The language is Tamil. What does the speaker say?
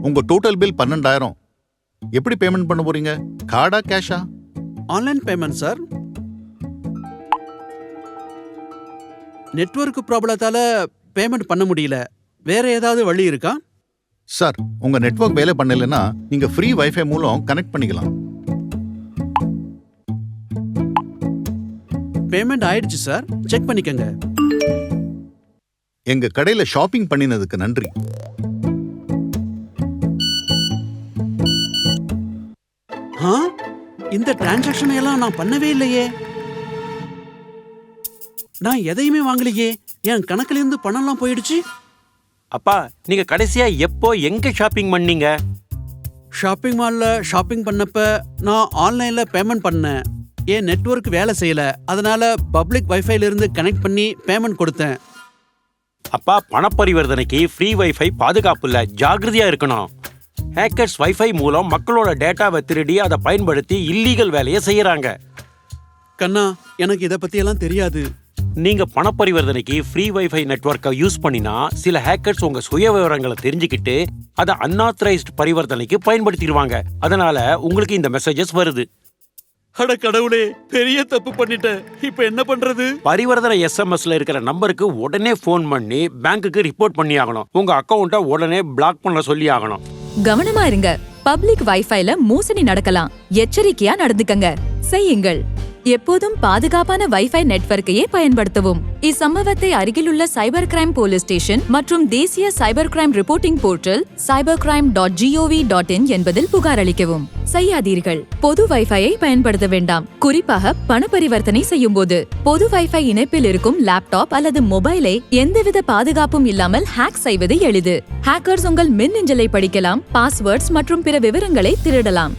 உங்க டோட்டல் பில் 12,000. எப்படி பேமெண்ட் பண்ண போறீங்க? கார்டா கேஷா? Online payment sir. நெட்வொர்க் ப்ராப்ளத்தால பேமெண்ட் பண்ண முடியல. வேற ஏதாவது வழி இருக்கா? சார், உங்க நெட்வொர்க் வேலை பண்ணலன்னா நீங்க ஃப்ரீ வைஃபை மூலம் கனெக்ட் பண்ணிக்கலாம். பேமெண்ட் ஆயிடுச்சு சார், செக் பண்ணிக்கங்க. எங்க கடையில ஷாப்பிங் பண்ணினதுக்கு நன்றி. இந்த டிரான்சாக்ஷன் எல்லாம் நான் பண்ணவே இல்லையே. நான் எதையுமே வாங்கலையே. என் கணக்குல இருந்து பணம்லாம் போயிடுச்சு. அப்பா, நீங்க கடைசியா எப்போ எங்க ஷாப்பிங் பண்ணீங்க? ஷாப்பிங் மால்ல ஷாப்பிங் பண்ணப்ப நான் ஆன்லைன்ல பேமெண்ட் பண்ணேன். என் நெட்வொர்க் வேலை செய்யல, அதனால பப்ளிக் வைஃபைல இருந்து கனெக்ட் பண்ணி பேமெண்ட் கொடுத்தேன். அப்பா, பணப்பரிவர்த்தனைக்கு ஃப்ரீ வைஃபை பாதுகாப்பு இல்ல, ஜாகிரதையா இருக்கணும். ஹேக்கர்ஸ் வைஃபை மூலம் மக்களோட டேட்டாவை திருடி அதை பயன்படுத்தி இல்லீகல் வேலையை செய்யறாங்க. கண்ணா, எனக்கு இத பத்தி எல்லாம் தெரியாது. நீங்க பணப்பரிவர்த்தனைக்கு ஃப்ரீ வைஃபை நெட்வொர்க்கை யூஸ் பண்ணினா சில ஹேக்கர்ஸ் உங்க சுய விவரங்களை தெரிஞ்சுக்கிட்டு அதை அன்ஆத்தரைஸ்ட் பரிவர்த்தனைக்கு பயன்படுத்திடுவாங்க. அதனால உங்களுக்கு இந்த மெசேஜஸ் வருது. அட கடவுளே, பெரிய தப்பு பண்ணிட்டேன். இப்ப என்ன பண்றது? பரிவர்த்தனை எஸ்எம்எஸ்ல இருக்கிற நம்பருக்கு உடனே போன் பண்ணி பேங்க்குக்கு ரிப்போர்ட் பண்ணி ஆகணும். உங்க அக்கௌண்ட்டை உடனே பிளாக் பண்ண சொல்லி ஆகணும். கவனமா இருங்க. பப்ளிக் வைஃபைல மோசடி நடக்கலாம். எச்சரிக்கையா நடந்துக்கங்க. செய்யுங்கள். எப்போதும் பாதுகாப்பான வைஃபை நெட்வொர்க்கையே பயன்படுத்தவும். இச்சம்பவத்தை அருகிலுள்ள சைபர் கிரைம் போலீஸ் ஸ்டேஷன் மற்றும் தேசிய cyber crime reporting portal cybercrime.gov.in என்பதில் புகார் அளிக்கவும். செய்யாதீர்கள். பொது வைஃபையை பயன்படுத்த வேண்டாம். குறிப்பாக பண பரிவர்த்தனை செய்யும் போது. பொது வைஃபை இணைப்பில் இருக்கும் லேப்டாப் அல்லது மொபைலை எந்தவித பாதுகாப்பும் இல்லாமல் ஹேக் செய்வது எளிது. ஹேக்கர்ஸ் உங்கள் மின்னஞ்சலை படிக்கலாம், பாஸ்வேர்ட்ஸ் மற்றும் பிற விவரங்களை திருடலாம்.